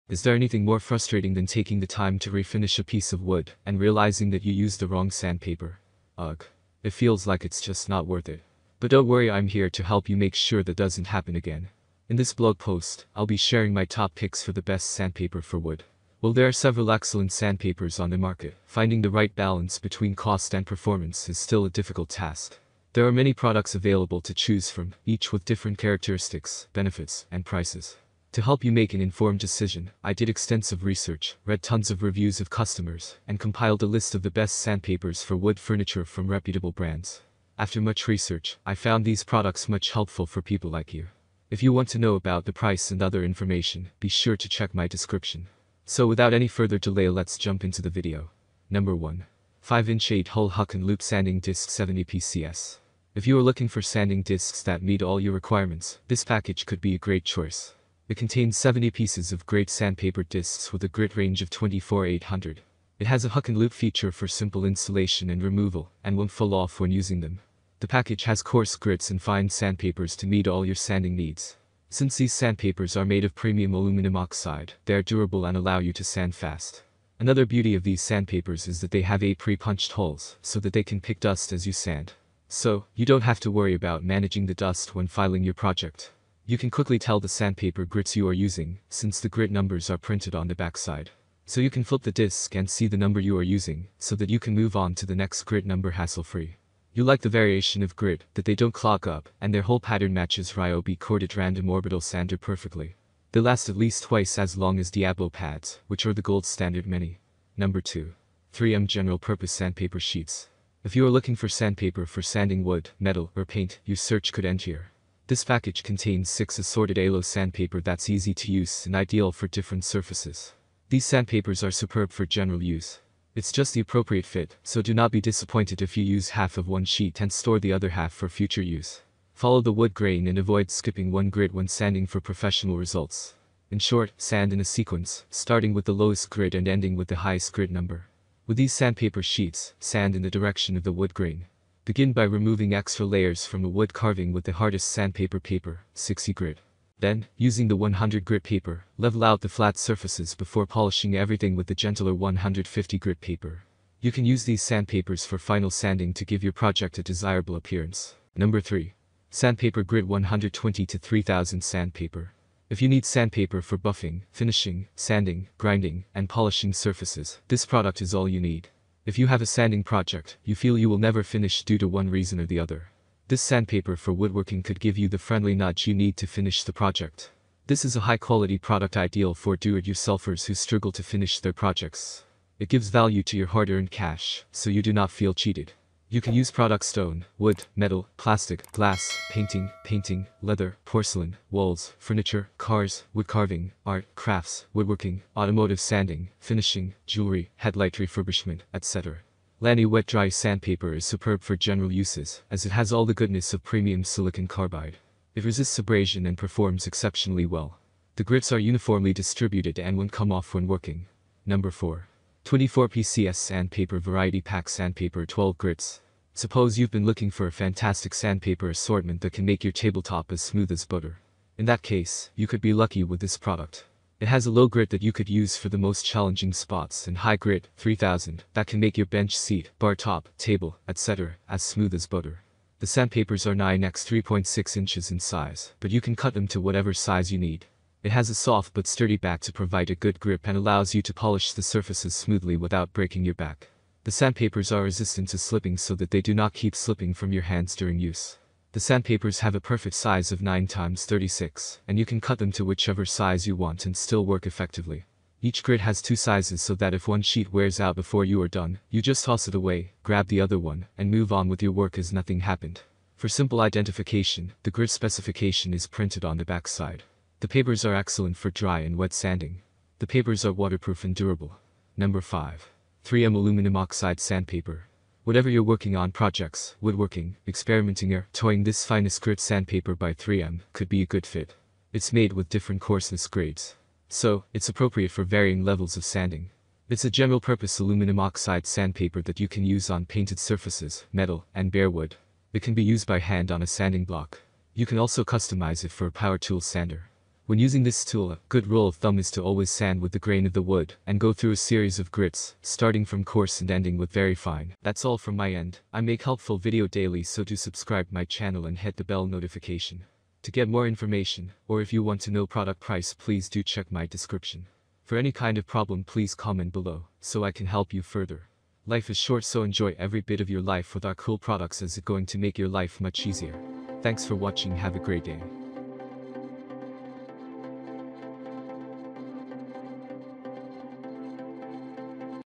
Is there anything more frustrating than taking the time to refinish a piece of wood and realizing that you used the wrong sandpaper? Ugh. It feels like it's just not worth it. But don't worry, I'm here to help you make sure that doesn't happen again. In this blog post, I'll be sharing my top picks for the best sandpaper for wood. While there are several excellent sandpapers on the market, finding the right balance between cost and performance is still a difficult task. There are many products available to choose from, each with different characteristics, benefits, and prices. To help you make an informed decision, I did extensive research, read tons of reviews of customers, and compiled a list of the best sandpapers for wood furniture from reputable brands. After much research, I found these products much helpful for people like you. If you want to know about the price and other information, be sure to check my description. So without any further delay, let's jump into the video. Number 1. 5-inch 8-hole Huck and Loop Sanding Disc 70 PCS. If you are looking for sanding discs that meet all your requirements, this package could be a great choice. It contains 70 pieces of great sandpaper discs with a grit range of 24-800. It has a hook and loop feature for simple installation and removal, and won't fall off when using them. The package has coarse grits and fine sandpapers to meet all your sanding needs. Since these sandpapers are made of premium aluminum oxide, they are durable and allow you to sand fast. Another beauty of these sandpapers is that they have 8 pre-punched holes, so that they can pick dust as you sand. So, you don't have to worry about managing the dust when filing your project. You can quickly tell the sandpaper grits you are using, since the grit numbers are printed on the backside. So you can flip the disc and see the number you are using, so that you can move on to the next grit number hassle-free. You like the variation of grit, that they don't clog up, and their whole pattern matches Ryobi corded random orbital sander perfectly. They last at least twice as long as Diablo pads, which are the gold standard many. Number 2. 3M General Purpose Sandpaper Sheets. If you are looking for sandpaper for sanding wood, metal, or paint, your search could end here. This package contains 6 assorted aloe sandpaper that's easy to use and ideal for different surfaces. These sandpapers are superb for general use. It's just the appropriate fit, so do not be disappointed if you use half of one sheet and store the other half for future use. Follow the wood grain and avoid skipping one grit when sanding for professional results. In short, sand in a sequence, starting with the lowest grit and ending with the highest grit number. With these sandpaper sheets, sand in the direction of the wood grain. Begin by removing extra layers from the wood carving with the hardest sandpaper paper, 60 grit. Then, using the 100 grit paper, level out the flat surfaces before polishing everything with the gentler 150 grit paper. You can use these sandpapers for final sanding to give your project a desirable appearance. Number 3. Sandpaper Grit 120 to 3000 Sandpaper. If you need sandpaper for buffing, finishing, sanding, grinding, and polishing surfaces, this product is all you need. If you have a sanding project you feel you will never finish due to one reason or the other, this sandpaper for woodworking could give you the friendly nudge you need to finish the project. This is a high-quality product ideal for do-it-yourselfers who struggle to finish their projects. It gives value to your hard-earned cash, so you do not feel cheated. You can use products stone, wood, metal, plastic, glass, painting, leather, porcelain, walls, furniture, cars, wood carving, art, crafts, woodworking, automotive sanding, finishing, jewelry, headlight refurbishment, etc. Lani Wet Dry Sandpaper is superb for general uses, as it has all the goodness of premium silicon carbide. It resists abrasion and performs exceptionally well. The grits are uniformly distributed and won't come off when working. Number 4. 24 PCS Sandpaper Variety Pack Sandpaper 12 grits. Suppose you've been looking for a fantastic sandpaper assortment that can make your tabletop as smooth as butter. In that case, you could be lucky with this product. It has a low grit that you could use for the most challenging spots and high grit, 3000, that can make your bench seat, bar top, table, etc. as smooth as butter. The sandpapers are 9x 3.6 inches in size, but you can cut them to whatever size you need. It has a soft but sturdy back to provide a good grip and allows you to polish the surfaces smoothly without breaking your back. The sandpapers are resistant to slipping so that they do not keep slipping from your hands during use. The sandpapers have a perfect size of 9x36, and you can cut them to whichever size you want and still work effectively. Each grit has 2 sizes so that if one sheet wears out before you are done, you just toss it away, grab the other one, and move on with your work as nothing happened. For simple identification, the grit specification is printed on the backside. The papers are excellent for dry and wet sanding. The papers are waterproof and durable. Number 5. 3M Aluminum Oxide Sandpaper. Whatever you're working on, projects, woodworking, experimenting, or toying, this finest grit sandpaper by 3M could be a good fit. It's made with different coarseness grades, so it's appropriate for varying levels of sanding. It's a general-purpose aluminum oxide sandpaper that you can use on painted surfaces, metal, and bare wood. It can be used by hand on a sanding block. You can also customize it for a power tool sander. When using this tool, a good rule of thumb is to always sand with the grain of the wood and go through a series of grits, starting from coarse and ending with very fine. That's all from my end. I make helpful video daily, so do subscribe my channel and hit the bell notification. To get more information, or if you want to know product price, please do check my description. For any kind of problem, please comment below, so I can help you further. Life is short, so enjoy every bit of your life with our cool products, as it's going to make your life much easier. Thanks for watching, have a great day.